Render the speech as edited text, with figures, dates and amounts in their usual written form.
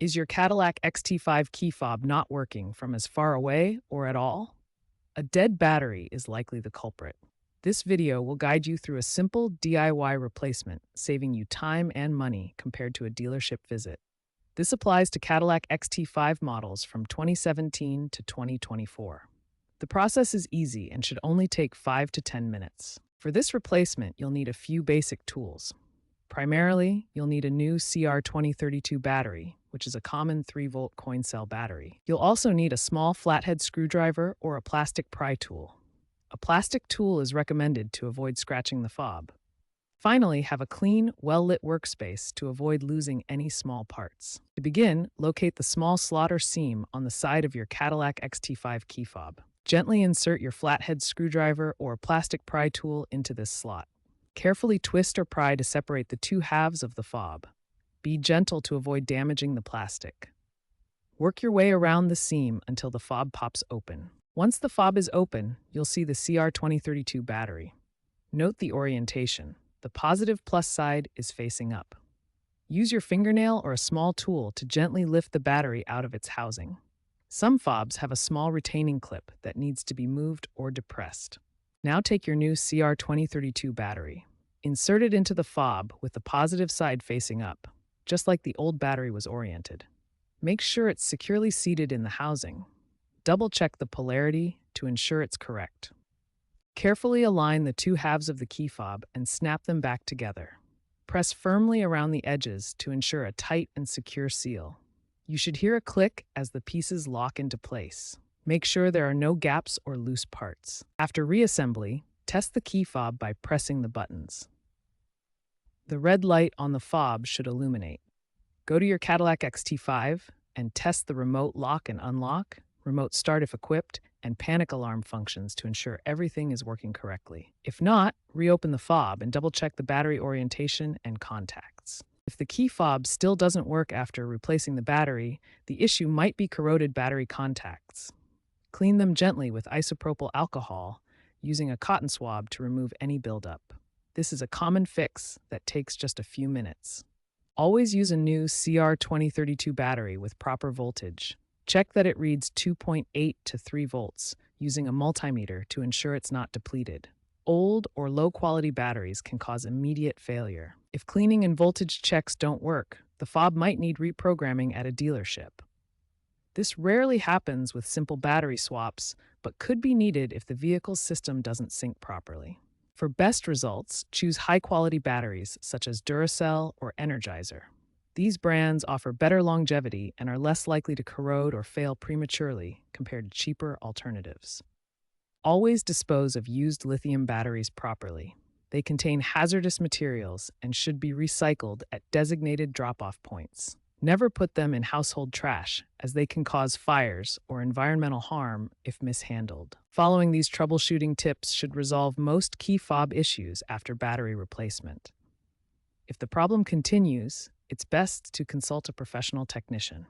Is your Cadillac XT5 key fob not working from as far away or at all? A dead battery is likely the culprit. This video will guide you through a simple DIY replacement, saving you time and money compared to a dealership visit. This applies to Cadillac XT5 models from 2017 to 2024. The process is easy and should only take 5 to 10 minutes. For this replacement, you'll need a few basic tools. Primarily, you'll need a new CR2032 battery, which is a common 3-volt coin cell battery. You'll also need a small flathead screwdriver or a plastic pry tool. A plastic tool is recommended to avoid scratching the fob. Finally, have a clean, well-lit workspace to avoid losing any small parts. To begin, locate the small slot or seam on the side of your Cadillac XT5 key fob. Gently insert your flathead screwdriver or plastic pry tool into this slot. Carefully twist or pry to separate the two halves of the fob. Be gentle to avoid damaging the plastic. Work your way around the seam until the fob pops open. Once the fob is open, you'll see the CR2032 battery. Note the orientation. The positive plus side is facing up. Use your fingernail or a small tool to gently lift the battery out of its housing. Some fobs have a small retaining clip that needs to be moved or depressed. Now take your new CR2032 battery. Insert it into the fob with the positive side facing up, just like the old battery was oriented. Make sure it's securely seated in the housing. Double-check the polarity to ensure it's correct. Carefully align the two halves of the key fob and snap them back together. Press firmly around the edges to ensure a tight and secure seal. You should hear a click as the pieces lock into place. Make sure there are no gaps or loose parts. After reassembly, test the key fob by pressing the buttons. The red light on the fob should illuminate. Go to your Cadillac XT5 and test the remote lock and unlock, remote start if equipped, and panic alarm functions to ensure everything is working correctly. If not, reopen the fob and double-check the battery orientation and contacts. If the key fob still doesn't work after replacing the battery, the issue might be corroded battery contacts. Clean them gently with isopropyl alcohol, using a cotton swab to remove any buildup. This is a common fix that takes just a few minutes. Always use a new CR2032 battery with proper voltage. Check that it reads 2.8 to 3 volts using a multimeter to ensure it's not depleted. Old or low-quality batteries can cause immediate failure. If cleaning and voltage checks don't work, the fob might need reprogramming at a dealership. This rarely happens with simple battery swaps, but could be needed if the vehicle's system doesn't sync properly. For best results, choose high-quality batteries such as Duracell or Energizer. These brands offer better longevity and are less likely to corrode or fail prematurely compared to cheaper alternatives. Always dispose of used lithium batteries properly. They contain hazardous materials and should be recycled at designated drop-off points. Never put them in household trash, as they can cause fires or environmental harm if mishandled. Following these troubleshooting tips should resolve most key fob issues after battery replacement. If the problem continues, it's best to consult a professional technician.